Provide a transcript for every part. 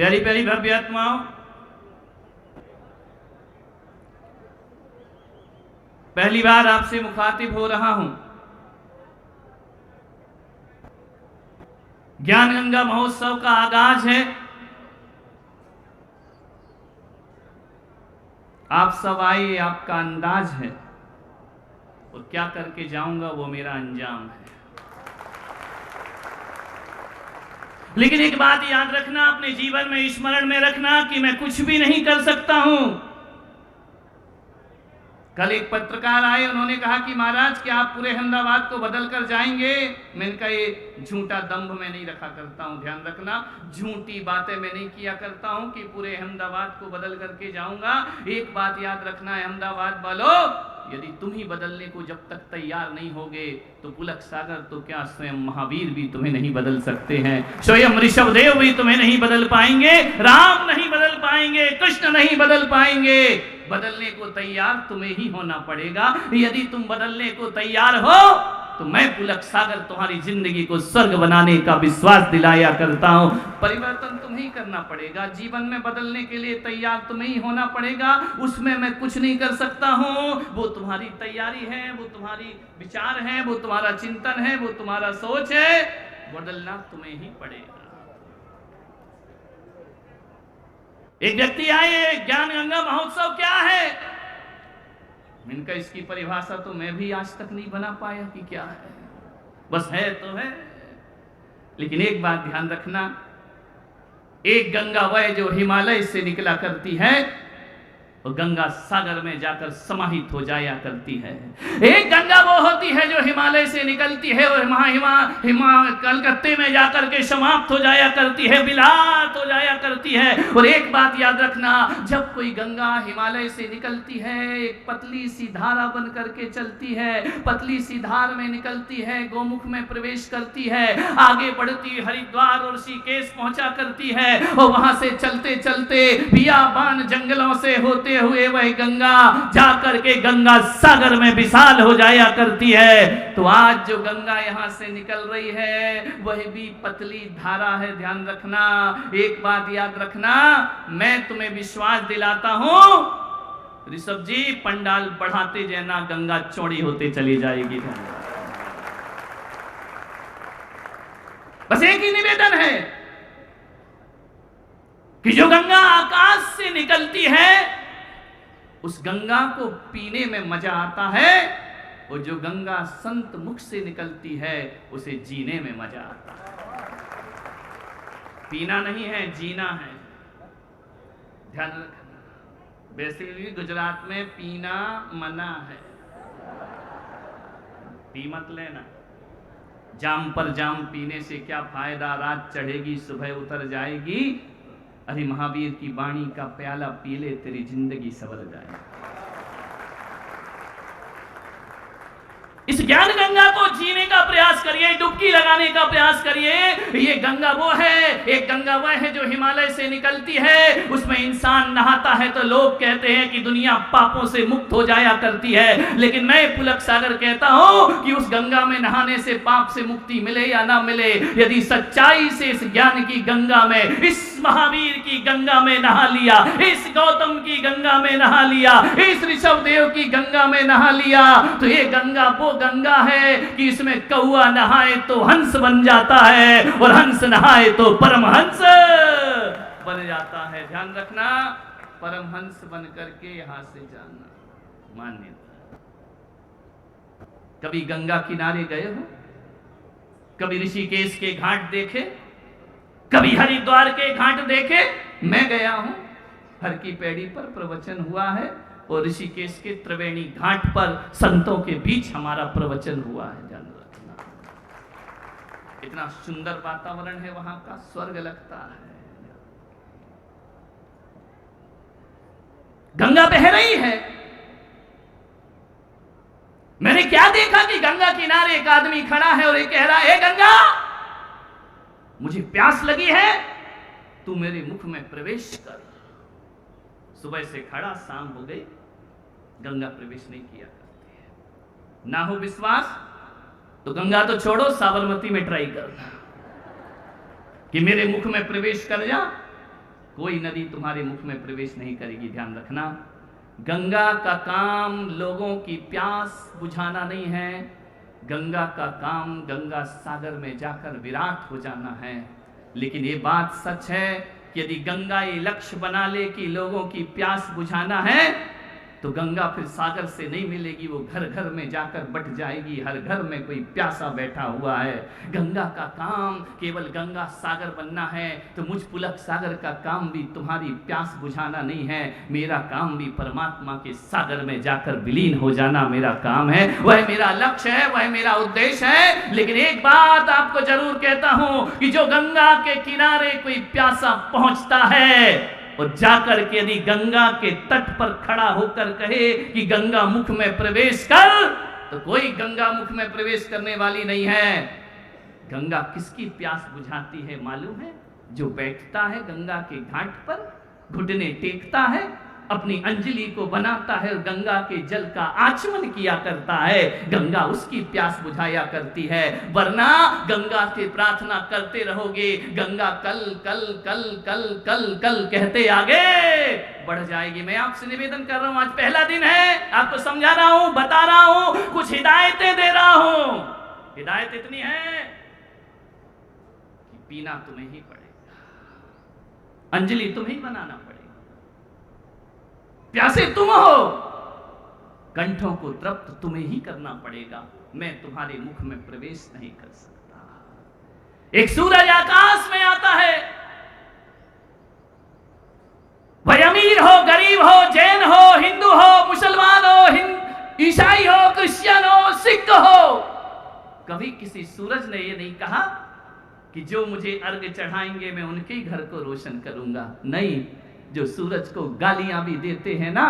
प्यारी प्यारी भव्य आत्माओं, पहली बार आपसे मुखातिब हो रहा हूं। ज्ञान गंगा महोत्सव का आगाज है। आप सब आए, आपका अंदाज है, और क्या करके जाऊंगा वो मेरा अंजाम है। लेकिन एक बात याद रखना, अपने जीवन में स्मरण में रखना कि मैं कुछ भी नहीं कर सकता हूं। कल एक पत्रकार आए, उन्होंने कहा कि महाराज क्या आप पूरे अहमदाबाद को बदल कर जाएंगे? मैंने कहा ये झूठा दंभ मैं नहीं रखा करता हूं, ध्यान रखना, झूठी बातें मैं नहीं किया करता हूं कि पूरे अहमदाबाद को बदल करके जाऊंगा। एक बात याद रखना अहमदाबाद वालों, यदि तुम ही बदलने को जब तक तैयार नहीं होगे तो पुलक सागर तो क्या स्वयं महावीर भी तुम्हें नहीं बदल सकते हैं, स्वयं ऋषभदेव भी तुम्हें नहीं बदल पाएंगे, राम नहीं बदल पाएंगे, कृष्ण नहीं बदल पाएंगे। बदलने को तैयार तुम्हें ही होना पड़ेगा। यदि तुम बदलने को तैयार हो तो मैं पुलक सागर तुम्हारी जिंदगी को स्वर्ग बनाने का विश्वास दिलाया करता हूं। परिवर्तन तुम्हें करना पड़ेगा, जीवन में बदलने के लिए तैयार तुम्हें ही होना पड़ेगा। उसमें मैं कुछ नहीं कर सकता हूं, वो तुम्हारी तैयारी है, वो तुम्हारी विचार है, वो तुम्हारा चिंतन है, वो तुम्हारा सोच है। बदलना तुम्हें ही पड़ेगा। एक व्यक्ति आए, ज्ञान गंगा महोत्सव क्या है? इनका इसकी परिभाषा तो मैं भी आज तक नहीं बना पाया कि क्या है, बस है तो है। लेकिन एक बात ध्यान रखना, एक गंगा वह जो हिमालय से निकला करती है और गंगा सागर में जाकर समाहित हो जाया करती है। एक गंगा वो होती है जो हिमालय से निकलती है और कलकत्ते में जाकर के समाप्त हो जाया करती है, विलात हो जाया करती है। और एक बात याद रखना, जब कोई गंगा हिमालय से निकलती है, एक पतली सी धारा बन करके चलती है, पतली सी धार में निकलती है, गोमुख में प्रवेश करती है, आगे बढ़ती हरिद्वार और ऋषिकेश पहुंचा करती है, और वहां से चलते चलते बियाबान जंगलों से होते हुए वह गंगा जाकर के गंगा सागर में विशाल हो जाया करती है। तो आज जो गंगा यहां से निकल रही है वह भी पतली धारा है, ध्यान रखना। एक बात याद रखना, मैं तुम्हें विश्वास दिलाता हूं ऋषभ जी, पंडाल बढ़ाते जाना, गंगा चौड़ी होते चली जाएगी। बस एक ही निवेदन है कि जो गंगा आकाश से निकलती है उस गंगा को पीने में मजा आता है, और जो गंगा संत मुख से निकलती है उसे जीने में मजा आता है। पीना नहीं है, जीना है, ध्यान रखना। वैसे भी गुजरात में पीना मना है, पी मत लेना। जाम पर जाम पीने से क्या फायदा, रात चढ़ेगी सुबह उतर जाएगी। अरे महावीर की वाणी का प्याला पी ले, तेरी जिंदगी संवर जाए। इस ज्ञान गंगा को जीने का प्रयास करिए, डुबकी लगाने का प्रयास करिए। ये गंगा वो है, एक गंगा वह है जो हिमालय से निकलती है, उसमें इंसान नहाता है तो लोग कहते हैं कि दुनिया पापों से मुक्त हो जाया करती है। लेकिन मैं पुलक सागर कहता हूं कि उस गंगा में नहाने से पाप से मुक्ति मिले या ना मिले, यदि सच्चाई से इस ज्ञान की गंगा में, इस महावीर की गंगा में नहा लिया, इस गौतम की गंगा में नहा लिया, इस ऋषभदेव की गंगा में नहा लिया, तो ये गंगा वो गंगा है कि इसमें कौआ नहाए तो हंस बन जाता है, और हंस नहाए तो परमहंस बन जाता है। ध्यान रखना, परमहंस बन करके यहां से जाना मान्यता। कभी गंगा किनारे गए हो? कभी ऋषिकेश के घाट देखे? कभी हरिद्वार के घाट देखे? मैं गया हूं, हर की पैड़ी पर प्रवचन हुआ है, और ऋषिकेश के त्रिवेणी घाट पर संतों के बीच हमारा प्रवचन हुआ है। ध्यान रखना, इतना सुंदर वातावरण है वहां का, स्वर्ग लगता है। गंगा बह रही है। मैंने क्या देखा कि गंगा किनारे एक आदमी खड़ा है और ये कह रहा है, गंगा मुझे प्यास लगी है, तू मेरे मुख में प्रवेश कर। सुबह से खड़ा, शाम हो गई, गंगा प्रवेश नहीं किया करती है। ना हो विश्वास तो गंगा तो छोड़ो, साबरमती में ट्राई करना कि मेरे मुख में प्रवेश कर जा, कोई नदी तुम्हारे मुख में प्रवेश नहीं करेगी, ध्यान रखना। गंगा का काम लोगों की प्यास बुझाना नहीं है, गंगा का काम गंगा सागर में जाकर विराट हो जाना है। लेकिन ये बात सच है कि यदि गंगा ये लक्ष्य बना ले कि लोगों की प्यास बुझाना है, तो गंगा फिर सागर से नहीं मिलेगी, वो घर घर में जाकर बट जाएगी। हर घर में कोई प्यासा बैठा हुआ है। गंगा का काम केवल गंगा सागर बनना है, तो मुझ पुलक सागर का काम भी तुम्हारी प्यास बुझाना नहीं है। मेरा काम भी परमात्मा के सागर में जाकर विलीन हो जाना मेरा काम है, वह मेरा लक्ष्य है, वह मेरा उद्देश्य है। लेकिन एक बात आपको जरूर कहता हूं कि जो गंगा के किनारे कोई प्यासा पहुंचता है और जाकर के यदि गंगा के तट पर खड़ा होकर कहे कि गंगा मुख में प्रवेश कर, तो कोई गंगा मुख में प्रवेश करने वाली नहीं है। गंगा किसकी प्यास बुझाती है मालूम है? जो बैठता है गंगा के घाट पर, घुटने टेकता है, अपनी अंजलि को बनाता है और गंगा के जल का आचमन किया करता है, गंगा उसकी प्यास बुझाया करती है। वरना गंगा से प्रार्थना करते रहोगे, गंगा कल कल कल कल कल कल कहते आगे बढ़ जाएगी। मैं आपसे निवेदन कर रहा हूं, आज पहला दिन है, आपको समझा रहा हूं, बता रहा हूं, कुछ हिदायतें दे रहा हूं। हिदायत इतनी है कि पीना तुम्हें ही पड़ेगा, अंजलि तुम्हें ही बनाना पड़ेगा, प्यासे तुम हो, कंठों को तृप्त तुम्हें ही करना पड़ेगा। मैं तुम्हारे मुख में प्रवेश नहीं कर सकता। एक सूरज आकाश में आता है, वह अमीर हो, गरीब हो, जैन हो, हिंदू हो, मुसलमान हो, ईसाई हो, क्रिश्चियन हो, सिख हो, कभी किसी सूरज ने यह नहीं कहा कि जो मुझे अर्घ चढ़ाएंगे मैं उनके घर को रोशन करूंगा। नहीं, जो सूरज को गालियां भी देते हैं ना,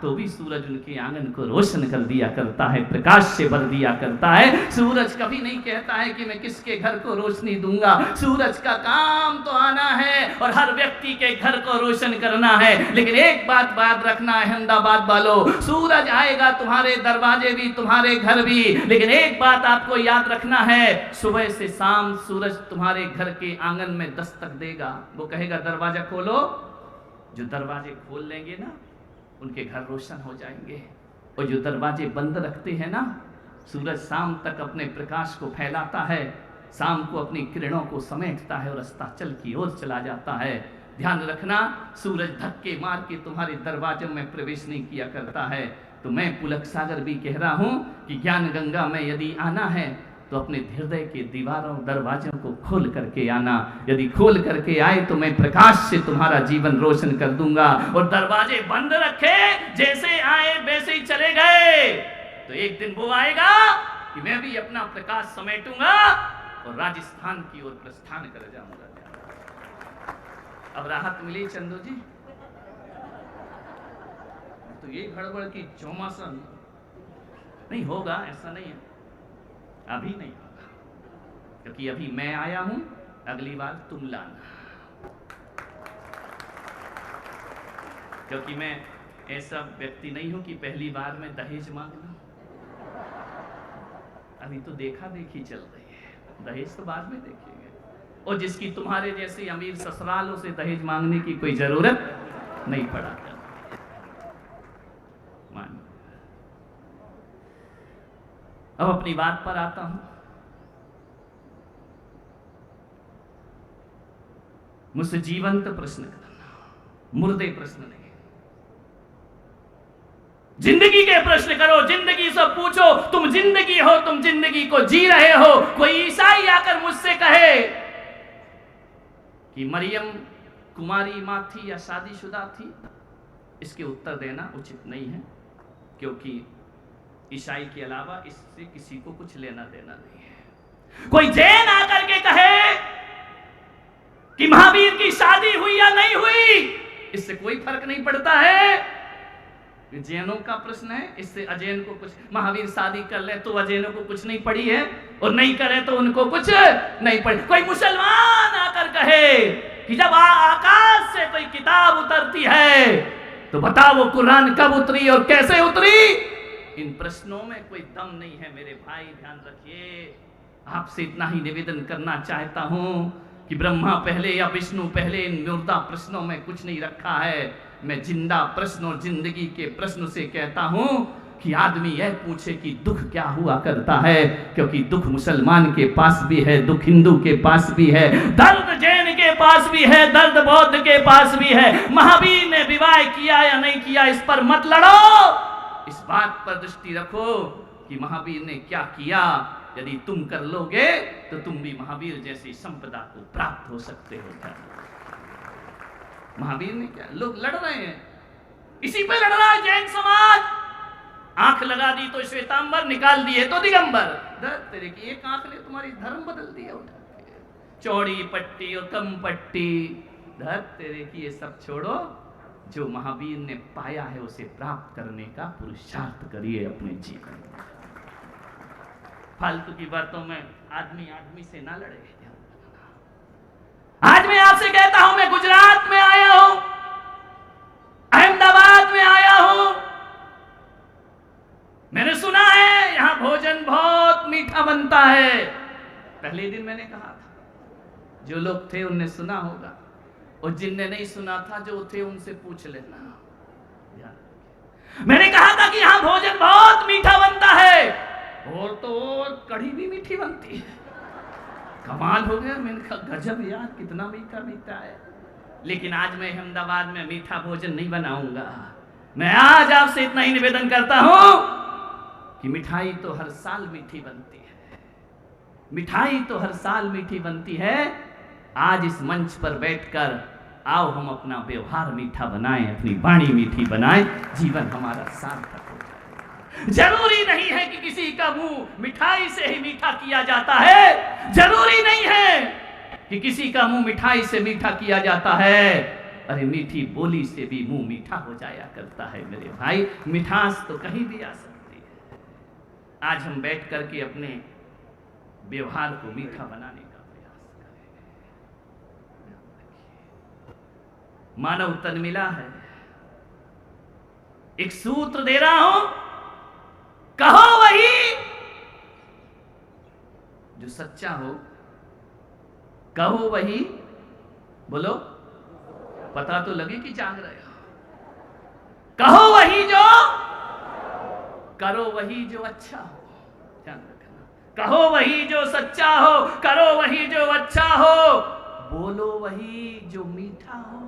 तो भी सूरज उनके आंगन को रोशन कर दिया करता है, प्रकाश से भर दिया करता है। सूरज कभी नहीं कहता है कि मैं किसके घर को रोशनी दूंगा। सूरज का काम तो आना है और हर व्यक्ति के घर को रोशन करना है। लेकिन एक बात याद रखना है अहमदाबाद वालों, सूरज आएगा तुम्हारे दरवाजे भी, तुम्हारे घर भी, लेकिन एक बात आपको याद रखना है, सुबह से शाम सूरज तुम्हारे घर के आंगन में दस्तक देगा। वो कहेगा दरवाजा खोलो, जो दरवाजे खोल लेंगे ना उनके घर रोशन हो जाएंगे, और जो दरवाजे बंद रखते हैं ना, सूरज शाम तक अपने प्रकाश को फैलाता है, शाम को अपनी किरणों को समेटता है और अस्ताचल की ओर चला जाता है। ध्यान रखना, सूरज धक्के मार के तुम्हारे दरवाजों में प्रवेश नहीं किया करता है। तो मैं पुलक सागर भी कह रहा हूं कि ज्ञान गंगा में यदि आना है तो अपने हृदय के दीवारों दरवाजों को खोल करके आना। यदि खोल करके आए तो मैं प्रकाश से तुम्हारा जीवन रोशन कर दूंगा, और दरवाजे बंद रखे, जैसे आए वैसे ही चले गए, तो एक दिन वो आएगा कि मैं भी अपना प्रकाश समेटूंगा और राजस्थान की ओर प्रस्थान कर जाऊंगा। अब राहत मिली चंदू जी? तो ये गड़बड़ की चौमासन नहीं होगा, ऐसा नहीं है, अभी नहीं होगा, क्योंकि अभी मैं आया हूं, अगली बार तुम लाना। क्योंकि मैं ऐसा व्यक्ति नहीं हूं कि पहली बार में दहेज मांग लूं। अभी तो देखा देखी चल रही है, दहेज तो बाद में देखेंगे। और जिसकी तुम्हारे जैसे अमीर ससुरालों से दहेज मांगने की कोई जरूरत नहीं पड़ा। अब अपनी बात पर आता हूं। मुझसे जीवंत प्रश्न करना, मुर्दे प्रश्न नहीं। जिंदगी के प्रश्न करो, जिंदगी से पूछो, तुम जिंदगी हो, तुम जिंदगी को जी रहे हो। कोई ईसाई आकर मुझसे कहे कि मरियम कुमारी मां थी या शादीशुदा थी, इसके उत्तर देना उचित नहीं है, क्योंकि ईसाई के अलावा इससे किसी को कुछ लेना देना नहीं है। कोई जैन आकर के कहे कि महावीर की शादी हुई या नहीं हुई, इससे कोई फर्क नहीं पड़ता है। जैनों का प्रश्न है, इससे अजैन को कुछ, महावीर शादी कर ले तो अजैनों को कुछ नहीं पड़ी है, और नहीं करे तो उनको कुछ नहीं पड़ी। कोई मुसलमान आकर कहे कि जब आकाश से कोई किताब उतरती है तो बताओ वो कुरान कब उतरी और कैसे उतरी। इन प्रश्नों में कोई दम नहीं है मेरे भाई, ध्यान रखिए। आपसे इतना ही निवेदन करना चाहता हूं कि ब्रह्मा पहले या विष्णु पहले, इन मुर्दा प्रश्नों में कुछ नहीं रखा है। मैं जिंदा प्रश्न और जिंदगी के प्रश्न से कहता हूं कि आदमी यह पूछे कि दुख क्या हुआ करता है, क्योंकि दुख मुसलमान के पास भी है, दुख हिंदू के पास भी है, दर्द जैन के पास भी है, दर्द बौद्ध के पास भी है। महावीर ने विवाह किया या नहीं किया, इस पर मत लड़ो, इस बात पर दृष्टि रखो कि महावीर ने क्या किया। यदि तुम कर लोगे तो तुम भी महावीर जैसी संपदा को प्राप्त हो सकते हो। महावीर ने क्या, लोग लड़ रहे हैं, इसी पे लड़ रहा है जैन समाज। आंख लगा दी तो श्वेतांबर, निकाल दिए तो दिगंबर। तेरे की एक आंख ने तुम्हारी धर्म बदल दिया उठा के। चौड़ी पट्टी और कम पट्टी, तेरे की ये सब छोड़ो। जो महावीर ने पाया है उसे प्राप्त करने का पुरुषार्थ करिए अपने जीवन में। फालतू की बातों में आदमी आदमी से ना लड़े। आज मैं आपसे कहता हूं, मैं गुजरात में आया हूं, अहमदाबाद में आया हूं, मैंने सुना है यहां भोजन बहुत मीठा बनता है। पहले दिन मैंने कहा था, जो लोग थे उनने सुना होगा, और जिनने नहीं सुना था जो थे उनसे पूछ लेना। मैंने कहा था कि यहां भोजन बहुत मीठा बनता है, और तो और कढ़ी भी मीठी बनती है। कमाल हो गया, मैंने कहा गजब यार, कितना मीठा मीठा है। लेकिन आज मैं अहमदाबाद में मीठा भोजन नहीं बनाऊंगा। मैं आज आपसे इतना ही निवेदन करता हूं कि मिठाई तो हर साल मीठी बनती है, मिठाई तो हर साल मीठी बनती है। आज इस मंच पर बैठकर आओ हम अपना व्यवहार मीठा बनाएं, अपनी वाणी मीठी बनाएं, जीवन हमारा सार्थक हो जाए। जरूरी नहीं है कि किसी का मुंह मिठाई से ही मीठा किया जाता है, जरूरी नहीं है कि किसी का मुंह मिठाई से मीठा किया जाता है। अरे मीठी बोली से भी मुंह मीठा हो जाया करता है मेरे भाई। मिठास तो कहीं भी आ सकती है। आज हम बैठ करके अपने व्यवहार को मीठा बनाने का प्रयास करें। मानव तन मिला है, एक सूत्र दे रहा हूं, कहो वही जो सच्चा हो, कहो वही, बोलो, पता तो लगे कि जाग रहे हो। कहो वही जो, करो वही जो अच्छा हो, ध्यान रखना। कहो वही जो सच्चा हो, करो वही जो अच्छा हो, बोलो वही जो मीठा हो,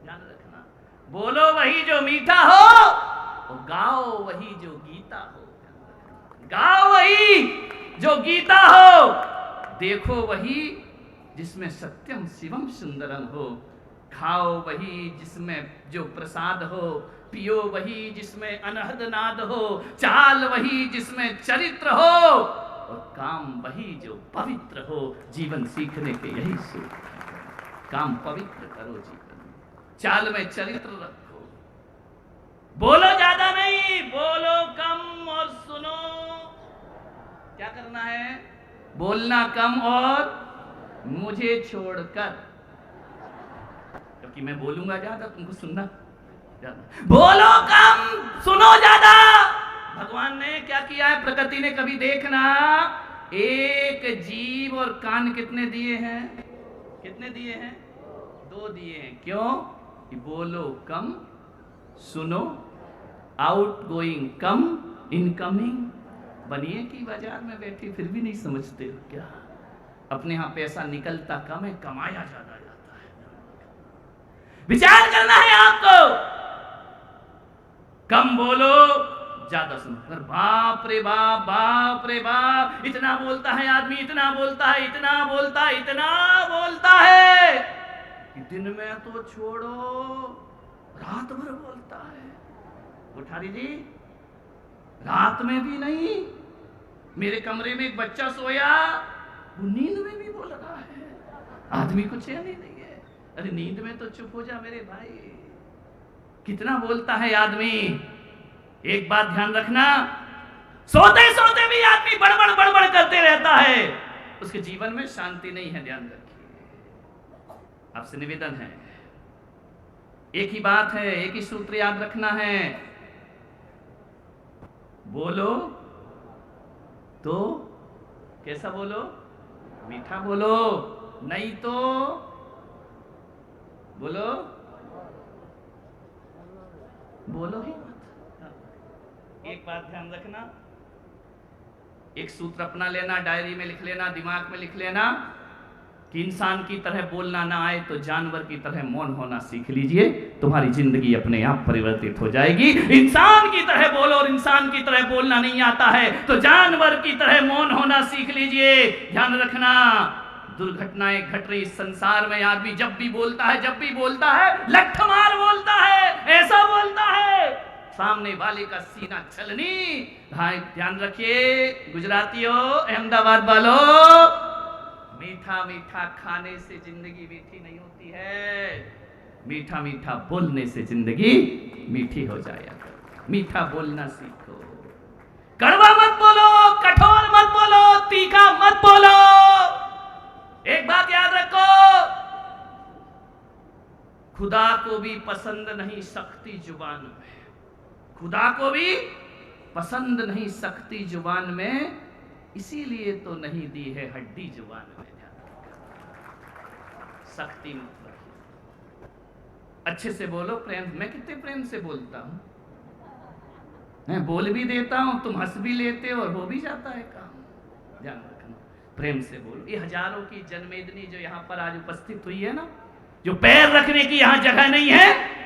ध्यान रखना। बोलो वही जो मीठा हो, और गाओ वही जो गीता हो, गाओ वही जो गीता हो, देखो वही जिसमें सत्यम शिवम सुंदरम हो, खाओ वही जिसमें जो प्रसाद हो, पियो वही जिसमें अनहद नाद हो, चाल वही जिसमें चरित्र हो, और काम वही जो पवित्र हो। जीवन सीखने के यही सूत्र है, काम पवित्र करो जीवन में, चाल में चरित्र रखो, बोलो ज्यादा नहीं, बोलो कम और सुनो। क्या करना है? बोलना कम और मुझे छोड़कर, क्योंकि मैं बोलूंगा ज्यादा, तुमको सुनना ज्यादा। बोलो कम, सुनो ज्यादा। भगवान ने क्या किया है, प्रकृति ने कभी देखना, एक जीभ और कान कितने दिए हैं? कितने दिए हैं? 2 दिए हैं। क्यों? कि बोलो कम, सुनो, आउट गोइंग कम, इनकमिंग। बनिए की बाजार में बैठी फिर भी नहीं समझते हो क्या? अपने यहां पैसा निकलता कम है, कमाया ज्यादा जाता है। विचार करना है आपको। कम बोलो, ज्यादा सुनो। पर बाप रे बाप, बाप रे बाप, इतना बोलता है आदमी, इतना बोलता है, इतना बोलता है, इतना बोलता है कि दिन में तो छोड़ो, रात भर बोलता है। कोठारी जी, रात में भी नहीं। मेरे कमरे में एक बच्चा सोया, वो नींद में भी बोल रहा है। आदमी को चैन ही नहीं है। अरे नींद में तो चुप हो जा मेरे भाई। कितना बोलता है आदमी। एक बात ध्यान रखना, सोते सोते भी आदमी बड़बड़ बड़बड़ करते रहता है, उसके जीवन में शांति नहीं है। ध्यान रखिए, आपसे निवेदन है, एक ही बात है, एक ही सूत्र याद रखना है। बोलो तो कैसा बोलो? मीठा बोलो। नहीं तो बोलो बोलो ही मत। एक बात ध्यान रखना, एक सूत्र अपना लेना, डायरी में लिख लेना, दिमाग में लिख लेना कि इंसान की तरह बोलना ना आए तो जानवर की तरह मौन होना सीख लीजिए, तुम्हारी जिंदगी अपने आप परिवर्तित हो जाएगी। इंसान की तरह बोलो और इंसान की तरह बोलना नहीं आता है तो जानवर की तरह मौन होना सीख लीजिए। ध्यान रखना, दुर्घटनाएं घट रही इस संसार में, आदमी जब भी बोलता है लठ मार बोलता है, ऐसा बोलता है सामने वाले का सीना छलनी। भाई ध्यान रखिए गुजरातियों, अहमदाबाद वालों, मीठा मीठा खाने से जिंदगी मीठी नहीं होती है, मीठा मीठा बोलने से जिंदगी मीठी हो जाएगा। मीठा बोलना सीखो, कड़वा मत बोलो, कठोर मत बोलो, तीखा मत बोलो। एक बात याद रखो, खुदा को भी पसंद नहीं सख्ती जुबान में, खुदा को भी पसंद नहीं सख्ती जुबान में, इसीलिए तो नहीं दी है हड्डी जुबान में। सख्ती मत रखिए, अच्छे से बोलो, प्रेम। मैं कितने प्रेम से बोलता हूं, मैं बोल भी देता हूं, तुम हंस भी लेते हो और हो भी जाता है काम। ध्यान रखना, प्रेम से बोलो। ये हजारों की जनमेदनी जो यहाँ पर आज उपस्थित हुई है ना, जो पैर रखने की यहाँ जगह नहीं है,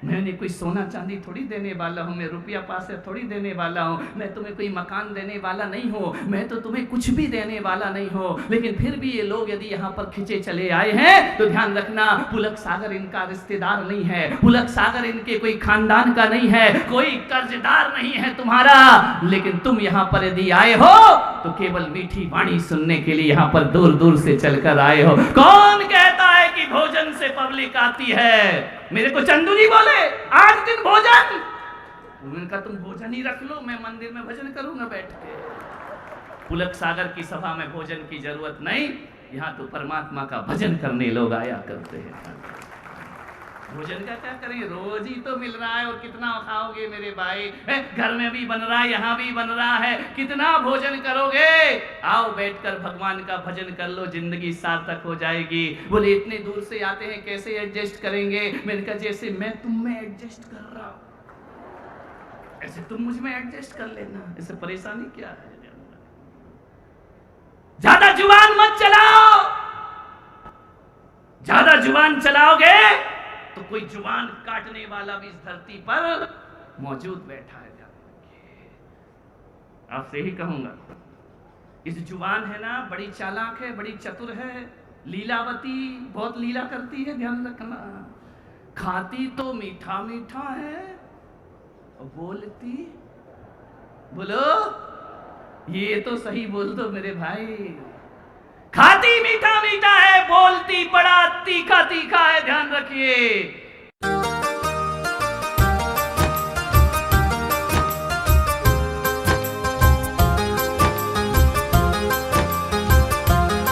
मैंने कोई सोना चांदी थोड़ी देने वाला हूँ, मैं रुपया पासे थोड़ी देने वाला हूँ, मैं तुम्हें कोई मकान देने वाला नहीं हूँ, मैं तो तुम्हें कुछ भी देने वाला नहीं हूँ। लेकिन फिर भी ये लोग यदि यहाँ पर खिंचे चले आए हैं तो ध्यान रखना, पुलक सागर इनका रिश्तेदार नहीं है, पुलक सागर इनके कोई खानदान का नहीं है, कोई कर्जदार नहीं है तुम्हारा। लेकिन तुम यहाँ पर यदि आए हो तो केवल मीठी वाणी सुनने के लिए यहाँ पर दूर दूर से चलकर आए हो। कौन कहता है कि भोजन से पब्लिक आती है? मेरे को चंदू जी बोले आज दिन भोजन, उनका तुम भोजन ही रख लो, मैं मंदिर में भजन करूंगा बैठ के। पुलक सागर की सभा में भोजन की जरूरत नहीं, यहाँ तो परमात्मा का भजन करने लोग आया करते हैं। भोजन का क्या करेंगे, रोज ही तो मिल रहा है और कितना खाओगे मेरे भाई, घर में भी बन रहा है, यहाँ भी बन रहा है, कितना भोजन करोगे? आओ बैठकर भगवान का भजन कर लो, जिंदगी सार्थक हो जाएगी। बोले इतने दूर से आते हैं कैसे एडजस्ट करेंगे? मैंने कहा जैसे मैं तुम में एडजस्ट कर रहा हूं ऐसे तुम मुझ में एडजस्ट कर लेना, इससे परेशानी क्या है? ज्यादा जुबान मत चलाओ, ज्यादा जुबान चलाओगे तो कोई जुबान काटने वाला भी इस धरती पर मौजूद बैठा है। आपसे ही कहूंगा, इस जुबान है ना बड़ी चालाक है, बड़ी चतुर है, लीलावती, बहुत लीला करती है। ध्यान रखना, खाती तो मीठा मीठा है और बोलती, बोलो ये तो सही बोल दो मेरे भाई, खाती मीठा मीठा है, बोलती बड़ा तीखा तीखा है। ध्यान रखिए,